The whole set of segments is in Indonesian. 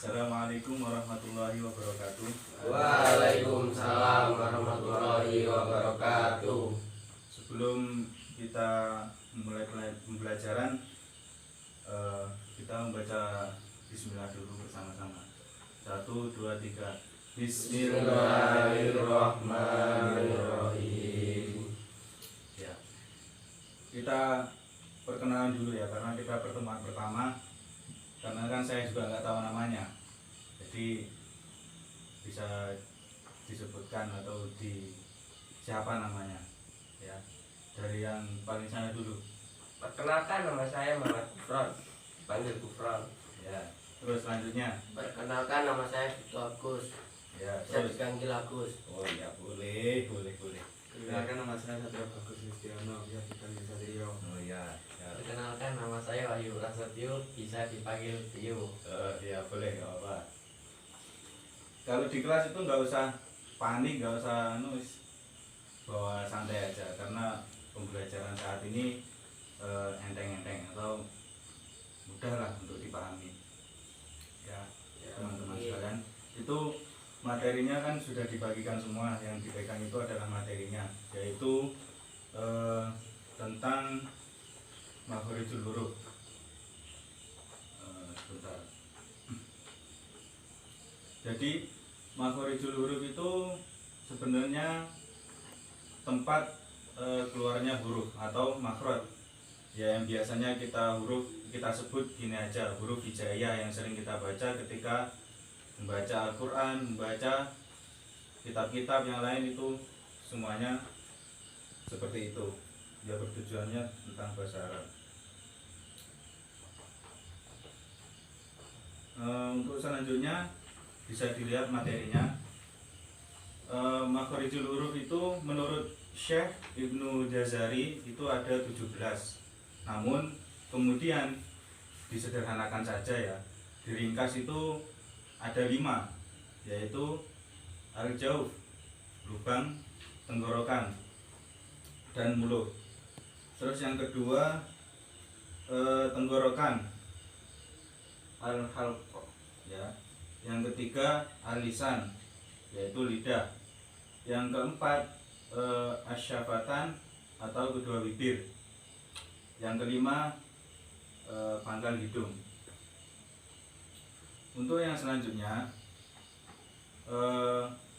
Assalamualaikum warahmatullahi wabarakatuh. Waalaikumsalam warahmatullahi wabarakatuh. Sebelum kita mulai pembelajaran, kita membaca Bismillah dulu bersama-sama. 1, 2, 3. Bismillahirrahmanirrahim. Ya. Kita perkenalan dulu ya, karena kita pertemuan pertama. Karena kan saya juga nggak tahu namanya, jadi bisa disebutkan atau di siapa namanya ya, dari yang paling sana dulu. Perkenalkan, nama saya Muhammad Gufron, panggil Gufron. Ya, terus selanjutnya. Perkenalkan, nama saya Vito Agus, Ya, saya terus. dipanggil Agus. Oh ya, boleh. Perkenalkan, nama saya Satrio Bagus Listiono, bisa dipanggil Satrio. Oh ya, ya. Perkenalkan, nama saya Wahyu Prasetyo, bisa dipanggil Tio. Ya boleh, nggak apa. Kalau di kelas itu nggak usah panik, nggak usah bawa santai aja, karena pembelajaran saat ini enteng-enteng atau mudah lah untuk dipahami ya, teman-teman sekalian. Itu materinya kan sudah dibagikan semua, yang dipegang itu adalah materinya, yaitu tentang makhorijul huruf. Sebentar. Jadi makhorijul huruf itu sebenarnya tempat keluarnya huruf atau makhraj. Ya, yang biasanya kita sebut gini aja, huruf hijaiyah yang sering kita baca ketika membaca Al-Quran, membaca kitab-kitab yang lain, itu semuanya seperti itu. Dia bertujuannya tentang bahasa Arab. Untuk selanjutnya bisa dilihat materinya. Makhorijul huruf itu menurut Syekh Ibnu Jazari itu ada 17. Namun kemudian disederhanakan saja ya, diringkas itu ada 5, yaitu al-jauf, lubang tenggorokan dan mulut. Terus yang kedua tenggorokan, al-halq ya. Yang ketiga al-lisan, yaitu lidah. Yang keempat asyafatan atau kedua bibir. Yang kelima pangkal hidung. Untuk yang selanjutnya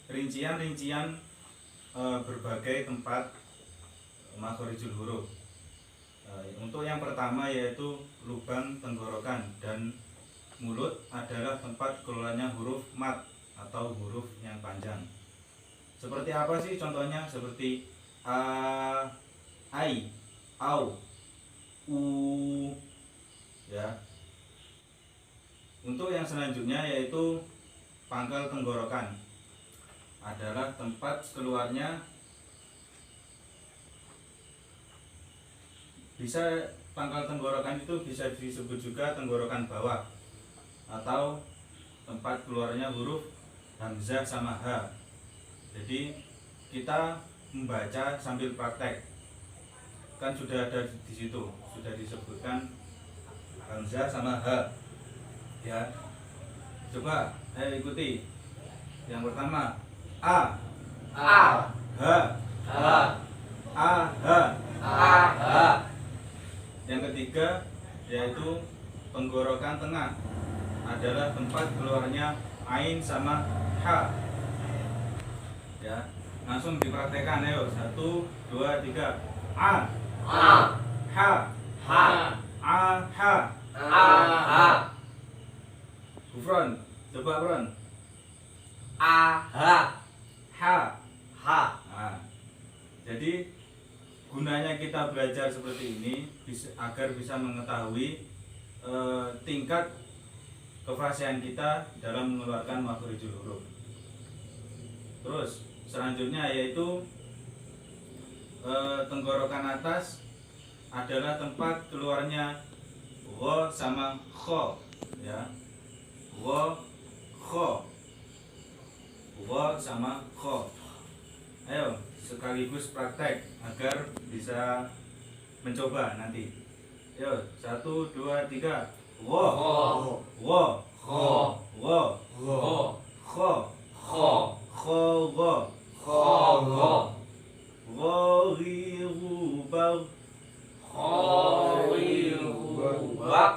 rincian berbagai tempat makhorijul huruf. Untuk yang pertama yaitu lubang tenggorokan dan mulut adalah tempat keluarnya huruf mat atau huruf yang panjang. Seperti apa sih contohnya? Seperti a, ai, au, u ya. Untuk yang selanjutnya yaitu pangkal tenggorokan, adalah tempat keluarnya, bisa pangkal tenggorokan itu bisa disebut juga tenggorokan bawah atau tempat keluarnya huruf hamzah sama ha. Jadi kita membaca sambil praktek, kan sudah ada di situ, sudah disebutkan hamzah sama ha ya. Coba ikuti. Yang pertama a, A, ha, ha, a, ha. ha. Yang ketiga yaitu tenggorokan tengah, adalah tempat keluarnya ain sama ha ya. Langsung dipraktekkan, ayo. 1, 2, 3. A, A, ha, ha, a, ha. ha. Gufron, coba Gufron. A, ha, Ha. ha. Nah, jadi gunanya kita belajar seperti ini agar bisa mengetahui tingkat kefasihan kita dalam mengeluarkan makhorijul huruf. Terus selanjutnya yaitu tenggorokan atas adalah tempat keluarnya wa sama kho ya. Wa, kho, wa sama kho. Ayo sekaligus praktek agar bisa mencoba nanti. Yo, 1, 2, 3. Wo, Oh, wo, Kho. Gha. Kho. Kha. Kho. Kha gha. Kho. Ghairu bar. Bak.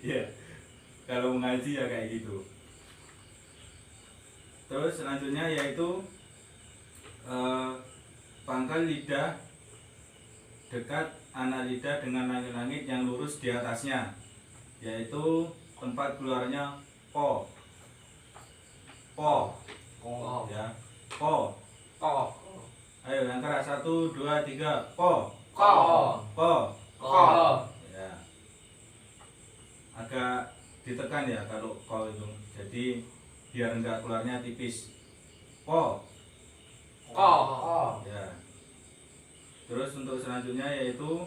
Ya. Kalau mengaji ya kayak gitu. Terus selanjutnya yaitu pangkal lidah dekat anak lidah dengan langit-langit yang lurus di atasnya, yaitu tempat keluarnya po. Po. Ko. Ya. Po. Ko. Ayo yang keras 1, 2, 3. Po. Ko. Po. Ko. Ya. Agak ditekan ya kalau ko itu. Jadi biar enggak keluarnya tipis. Po. Ko. Ya. Terus untuk selanjutnya yaitu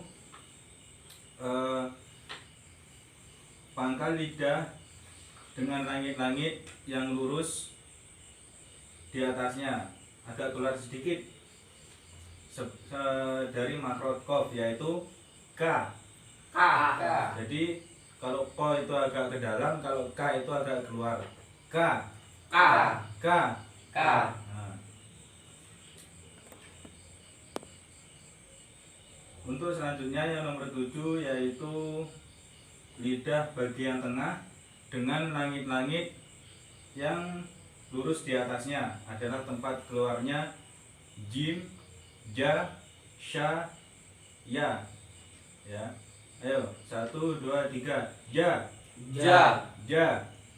pangkal lidah dengan langit-langit yang lurus di atasnya, agak keluar sedikit dari makrot kof, yaitu k. Ka. Jadi kalau ko itu agak ke dalam, kalau k itu agak keluar. K. Ka. K. Ka. Nah. Untuk selanjutnya yang nomor 7 yaitu lidah bagian tengah dengan langit-langit yang lurus di atasnya adalah tempat keluarnya jim, ja, sha, ya. Ya. Ayo, 1, 2, 3. Ja. Ja. Ja.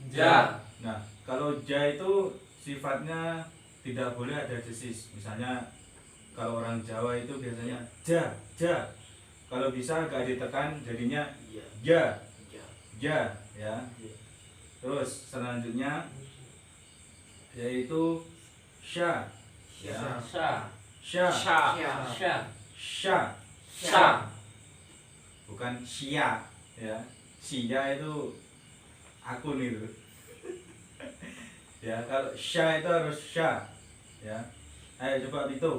Ja. Nah, kalau ja itu sifatnya tidak boleh ada desis. Misalnya kalau orang Jawa itu biasanya ja, ja. Kalau bisa agak ditekan jadinya ja, ja, ya. Terus selanjutnya yaitu sha, ya. Sha. Sha, Sha. Sha. sha, Sha. bukan sia, ya. Sia itu akun itu. Ya, kalau sha itu harus sha, ya. Ayo coba itu.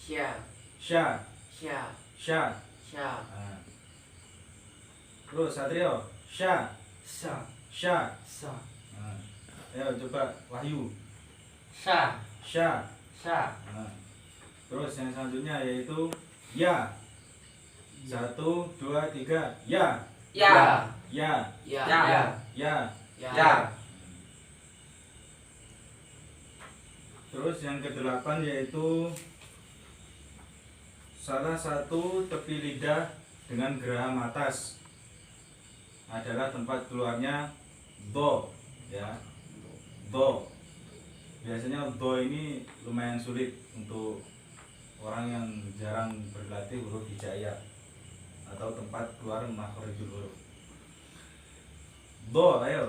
Sha. Sha, Sha. sha. Sha. Nah. Terus Satrio, sha, Sha. sha. Sha. Nah. Ayo coba Wahyu, Sha. sha. Sha. Nah. Terus yang selanjutnya yaitu ya. 1, 2, 3. Ya, Ya. ya, Ya. ya. Ya. Terus yang ke-8 yaitu salah satu tepi lidah dengan geraham atas adalah tempat keluarnya do, ya. Do. Biasanya do ini lumayan sulit untuk orang yang jarang berlatih huruf hijaiyah atau tempat keluar makhrijul huruf. Do, ayo.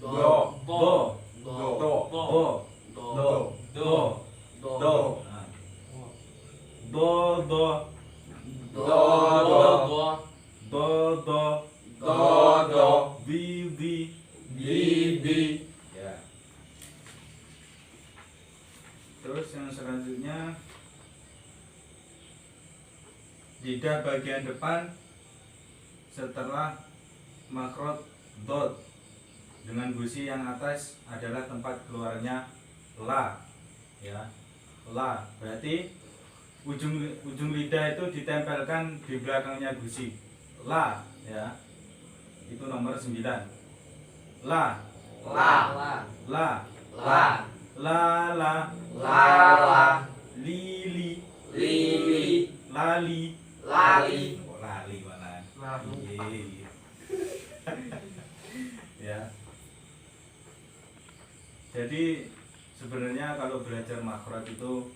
Do. Do. Do. Do. Do. Do. Do. Do. Nah. Do, do. Do. Do, do. Do. Bi, bi. Bi. Ya. Terus yang selanjutnya lidah bagian depan setelah makrot dot dengan gusi yang atas adalah tempat keluarnya la, ya. La berarti ujung lidah itu ditempelkan di belakangnya gusi. La, ya. Itu nomor 9. La, La. la, La. la, la, La. li, Lili. lali. Lali. Oh, lali malah. Lali. Iya. Ya. Jadi sebenarnya kalau belajar makhraj itu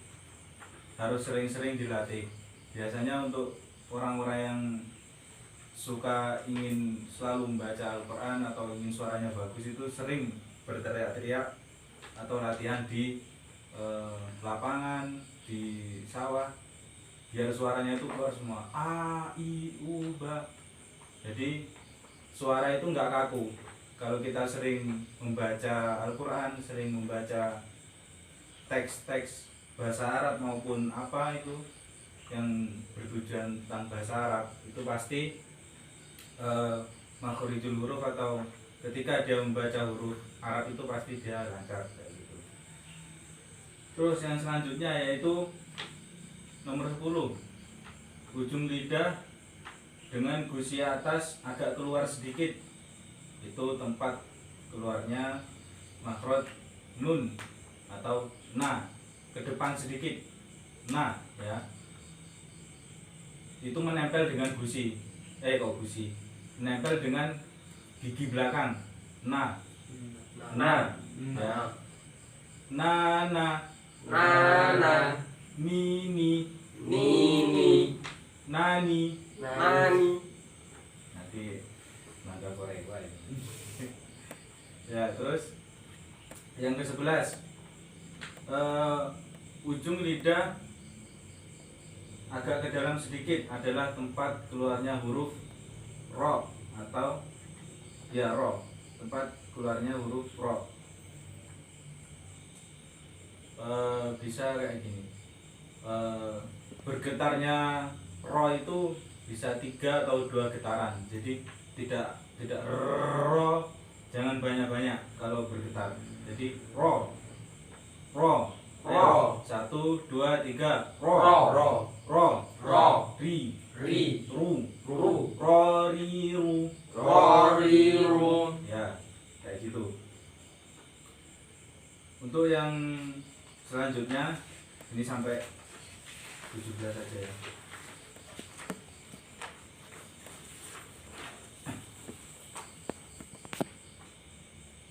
harus sering-sering dilatih. Biasanya untuk orang-orang yang suka ingin selalu membaca Al-Quran atau ingin suaranya bagus itu sering berteriak-teriak atau latihan di lapangan, di sawah, biar suaranya itu keluar semua a, i, u, ba. Jadi suara itu nggak kaku. Kalau kita sering membaca Al-Quran, sering membaca teks-teks bahasa Arab maupun apa itu yang bertujuan tentang bahasa Arab, itu pasti makhrijul huruf atau ketika dia membaca huruf Arab itu pasti dia lancar kayak gitu. Terus yang selanjutnya yaitu nomor 10, ujung lidah dengan gusi atas agak keluar sedikit, itu tempat keluarnya makhraj nun atau na, ke depan sedikit, na ya, itu menempel dengan gusi, menempel dengan gigi belakang, na ya, na ni nani. Nanti mangga Korea ini. Ya, terus yang ke-11, ujung lidah agak ke dalam sedikit adalah tempat keluarnya huruf ro atau ya ro, tempat keluarnya huruf ro. Bisa kayak gini, bergetarnya ro itu bisa 3 atau 2 getaran, jadi tidak ro, jangan banyak-banyak kalau bergetar. Jadi ro, 1, 2, 3, ro, ri, ru, ru, ya kayak gitu. Untuk yang selanjutnya ini sampai 17 saja ya.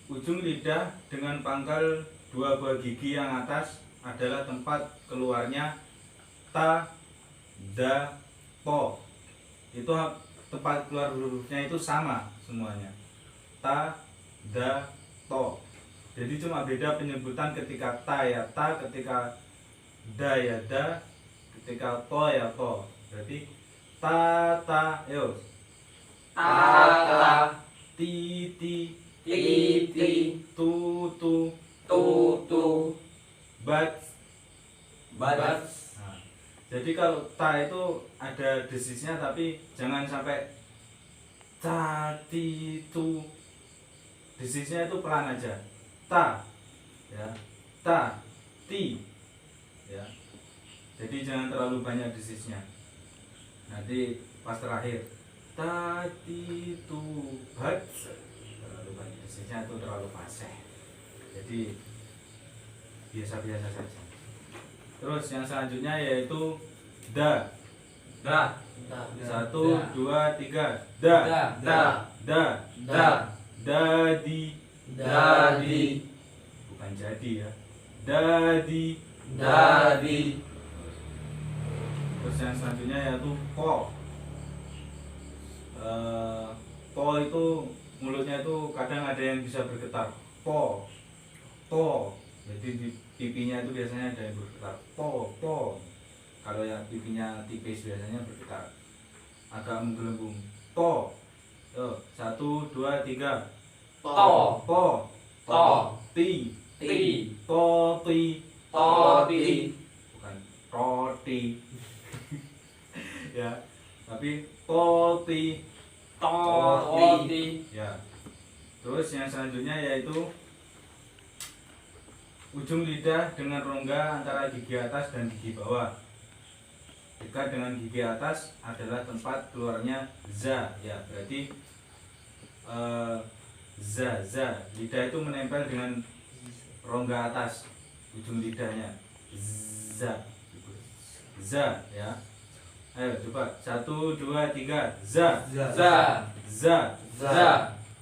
Ujung lidah dengan pangkal 2 buah gigi yang atas adalah tempat keluarnya ta, da, to. Itu tempat keluar hurufnya itu sama semuanya, ta, da, to. Jadi cuma beda penyebutan, ketika ta ya ta, ketika da ya da, ketika to ya to. Berarti ta, ayo. Ta, ti, tu, bat. Nah, jadi kalau ta itu ada desisnya, tapi jangan sampai ta, ti, tu. Desisnya itu pelan aja. Ta, ya, ta, ti, ya. Jadi jangan terlalu banyak desisnya. Nanti pas terakhir ta, ti, tu, bat, terlalu banyak desisnya, itu terlalu fasih. Jadi biasa-biasa saja. Terus yang selanjutnya yaitu da. 1, 2, 3, da. Dadi. Bukan jadi ya. Dadi. Terus yang selanjutnya yaitu ko. Ko itu mulutnya itu kadang ada yang bisa bergetar. Po. Jadi di pipinya itu biasanya ada yang bergetar. Po. Kalau yang pipinya tipis biasanya bergetar, agak menggelembung. To. 1, 2, 3. Po. Ti. Bukan roti. Ya, tapi toti. Ya. Terus yang selanjutnya yaitu ujung lidah dengan rongga antara gigi atas dan gigi bawah. Dekat dengan gigi atas adalah tempat keluarnya za, ya berarti za. Lidah itu menempel dengan rongga atas ujung lidahnya. Za ya. Ayo coba 1, 2, 3, za.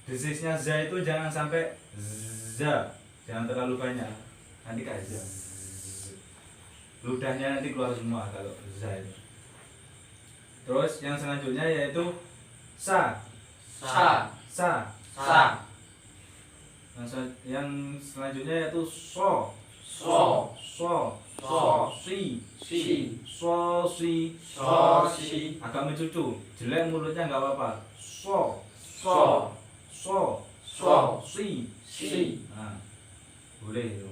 Desisnya za itu jangan sampai za, jangan terlalu banyak, nanti kayak za. Ludahnya nanti keluar semua kalau za itu. Terus yang selanjutnya yaitu sa. Yang selanjutnya yaitu so. Si. Agak mencucu, jelek mulutnya nggak apa-apa. Si. Nah, boleh itu.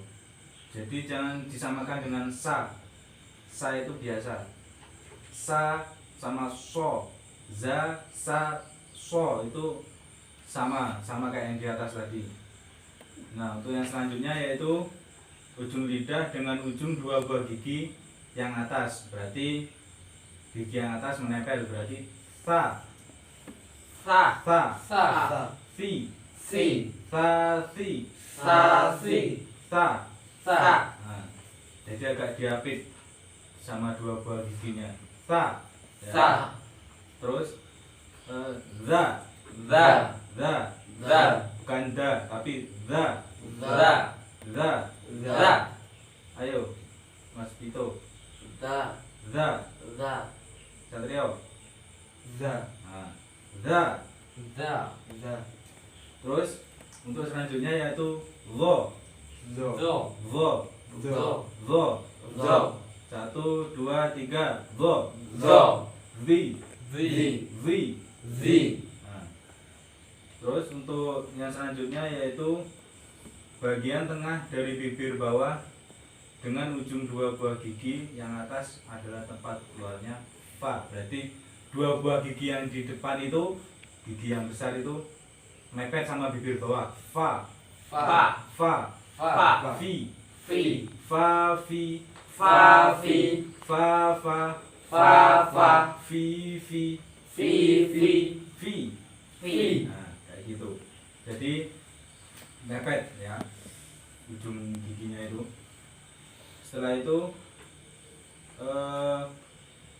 Jadi jangan disamakan dengan sa. Sa itu biasa. Sa sama so. Za, sa, so itu sama kayak yang di atas tadi. Nah, untuk yang selanjutnya yaitu ujung lidah dengan ujung dua buah gigi yang atas, berarti gigi yang atas menempel, berarti sa, Sa. sa, Sa. si, Si. sa, si, Sa. Si. sa. Sa. Nah, jadi agak diapit sama dua buah giginya. Sa. Ya. Sa. Terus za, Za. za, Za. bukan da, tapi za, Za. za. Za. Ayo, Mas Vito, Za. za, Za. Satrio. Za. Nah, za. Za. Za. Terus untuk selanjutnya yaitu lo, Zo. Zo. lo, Zo. lo. Zo. 1, 2, 3, lo. Zo. Vi, Vi. vi. Vi. Nah, terus untuk yang selanjutnya yaitu bagian tengah dari bibir bawah dengan ujung dua buah gigi yang atas adalah tempat keluarnya fa. Berarti dua buah gigi yang di depan itu, gigi yang besar itu mepet sama bibir bawah. Fa, Fa. fa, Fa. fi, Fi. fa, fi, Fa. Fi. fa, fa, Fa. Fa. fi, fi, Fi. Fi. fi. Fi. Nah, kayak gitu. Jadi mepet ya ujung giginya itu. Setelah itu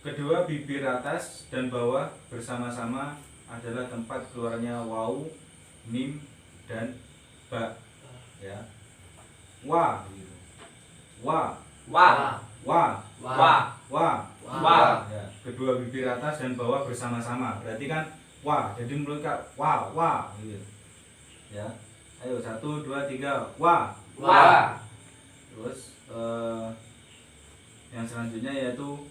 kedua bibir atas dan bawah bersama-sama adalah tempat keluarnya wau, mim dan ba ya. Wa gitu. Wa, Wa. wa, Wa. wa. Wa. Ya, kedua bibir atas dan bawah bersama-sama. Berarti kan wa. Jadi mulut kak wa gitu. Ya. Ayo 1, 2, 3 wa. Wa. Terus yang selanjutnya yaitu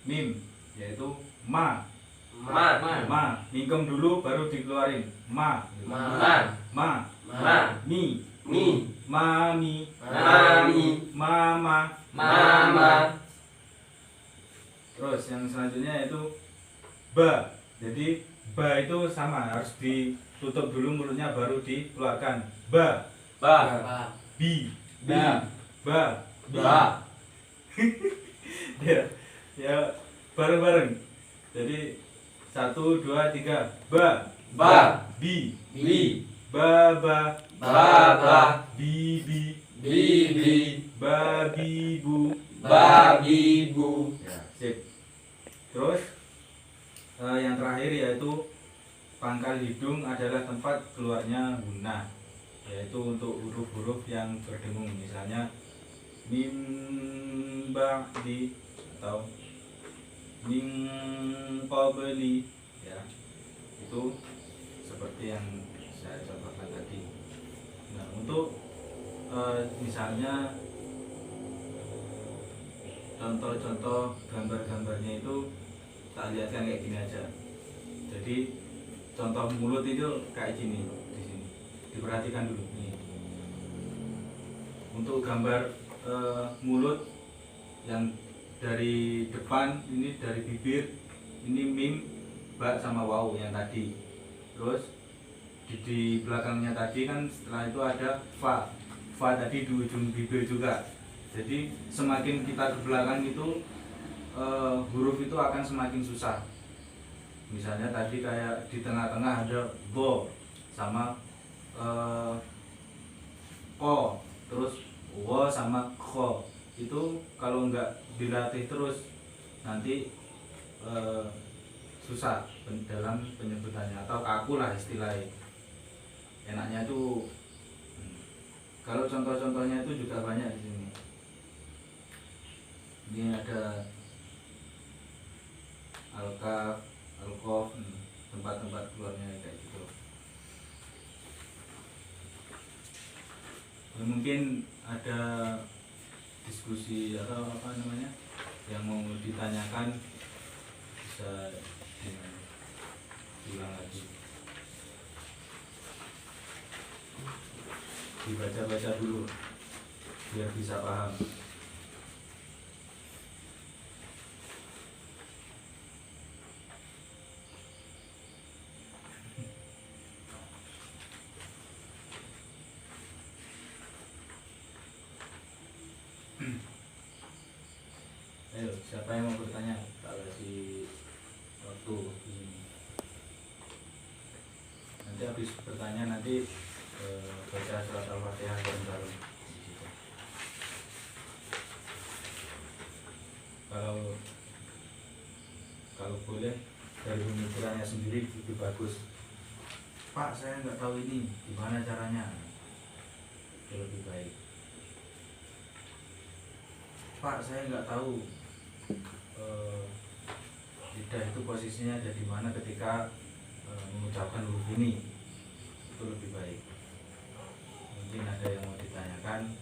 mim, yaitu ma. Ma. Ma, mingkem dulu baru dikeluarin. Ma. Gitu. Ma. Ma. Ma. Mi. Mi. Mami. Mami. Mama. Mama. Terus yang selanjutnya yaitu ba. Jadi ba itu sama, harus ditutup dulu mulutnya baru dikeluarkan. Ba. Ba. Bi. Ba. Ba. Ba. Ya bareng-bareng. Jadi 1, 2, 3 ba. Ba. Bi. Bi. Ba ba. Ba. Bi bi. Bibi. Babi bu. Babi. Bu. Ya, sip. Terus yang terakhir yaitu pangkal hidung adalah tempat keluarnya guna, yaitu untuk huruf-huruf yang berdengung, misalnya mim ba'di atau min qabli ya. Itu seperti yang saya contohkan tadi. Nah, untuk misalnya contoh-contoh gambar-gambarnya itu tak lihatkan kayak gini aja. Jadi contoh mulut itu kayak gini di sini. Diperhatikan dulu nih. Untuk gambar mulut yang dari depan ini dari bibir, ini mim, ba sama waw yang tadi. Terus di belakangnya tadi kan setelah itu ada fa. Fa tadi di ujung bibir juga. Jadi semakin kita ke belakang itu huruf itu akan semakin susah. Misalnya tadi kayak di tengah-tengah ada bo sama ko, terus wo sama kho. Itu kalau nggak dilatih terus nanti susah dalam penyebutannya, atau kaku lah istilahnya. Enaknya tuh kalau contoh-contohnya itu juga banyak di sini. Ini ada al-kaf, al-qof, tempat-tempat keluarnya kayak gitu. Ya, mungkin ada diskusi atau apa namanya yang mau ditanyakan, bisa diulang lagi, dibaca-baca dulu biar bisa paham. siapa yang mau bertanya? Tak kasih waktu di sini. Nanti habis bertanya nanti baca surat Al-Fatihah bareng-bareng di situ. Kalau boleh dari pemikirannya sendiri itu bagus. Pak, saya nggak tahu ini gimana caranya, itu lebih baik. Pak, saya nggak tahu lidah itu posisinya ada di mana ketika mengucapkan huruf ini, itu lebih baik. Mungkin ada yang mau ditanyakan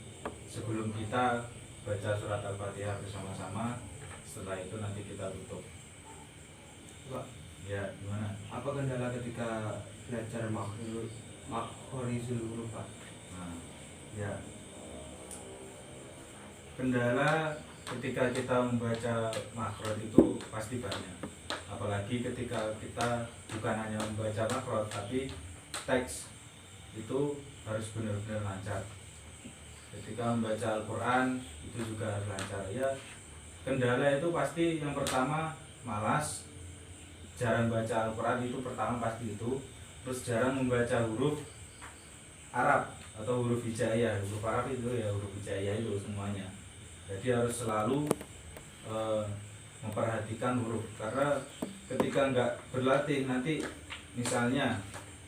sebelum kita baca surat Al-Fatihah bersama-sama. Setelah itu nanti kita tutup. Pak, Ya, gimana? apa kendala ketika belajar makhorizul huruf, Pak? Nah, ya. Kendala ketika kita membaca makhraj itu pasti banyak. Apalagi ketika kita bukan hanya membaca makhraj tapi teks itu harus benar-benar lancar. Ketika membaca Al-Quran itu juga harus lancar. Ya, kendala itu pasti yang pertama malas, jarang baca Al-Quran itu pertama pasti itu. Terus jarang membaca huruf Arab atau huruf hijaiyah. Huruf Arab itu ya huruf hijaiyah itu semuanya. Jadi harus selalu memperhatikan huruf, karena ketika nggak berlatih nanti misalnya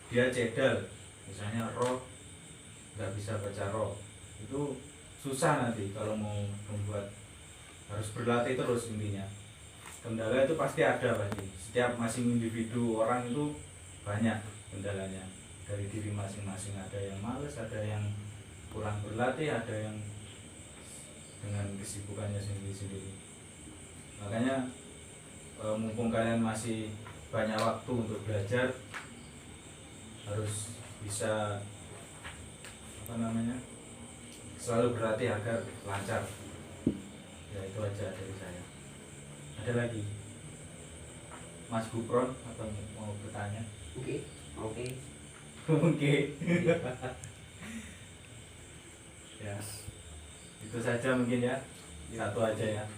dia cedal, misalnya ro nggak bisa baca ro, itu susah nanti kalau mau membuat. Harus berlatih terus intinya. Kendala itu pasti ada, pasti setiap masing individu orang itu banyak kendalanya dari diri masing-masing. Ada yang males, ada yang kurang berlatih, ada yang dengan kesibukannya sendiri-sendiri. Makanya mumpung kalian masih banyak waktu untuk belajar, harus bisa selalu berlatih agar lancar. Ya, itu aja dari saya. Ada lagi Mas Gupron atau mau bertanya? Oke. Oke. Ya, itu saja mungkin ya. Satu aja ya.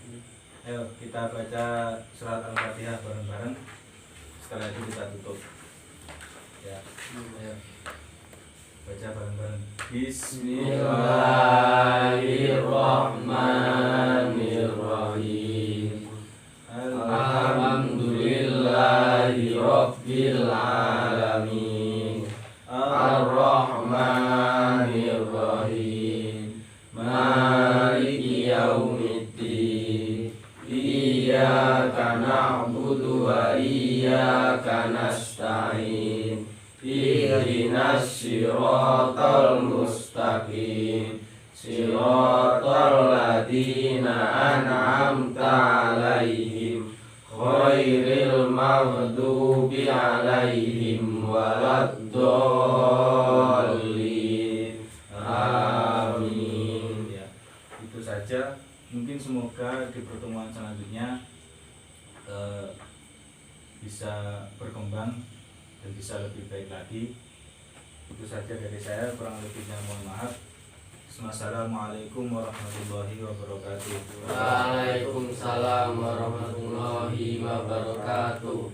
Ayo kita baca surat Al-Fatihah bareng-bareng. Setelah itu kita tutup. Ya. Ayo baca bareng-bareng. Bismillahirrahmanirrahim. Alhamdulillahi Rabbil Alamin. Ar-Rahmanir-Rahim. Maliki yaumiddin. Iyyaka na'budu wa iyyaka nasta'in. Ihdinas siratal mustaqim. Siratal ladzina an'amta 'alaihim ghairil maghdubi 'alaihim waladdallin. Amin. Ya, itu saja. Mungkin semoga di pertemuan selanjutnya bisa berkembang dan bisa lebih baik lagi. Itu saja dari saya, kurang lebihnya mohon maaf. Wassalamualaikum warahmatullahi wabarakatuh. Waalaikumsalam warahmatullahi wabarakatuh.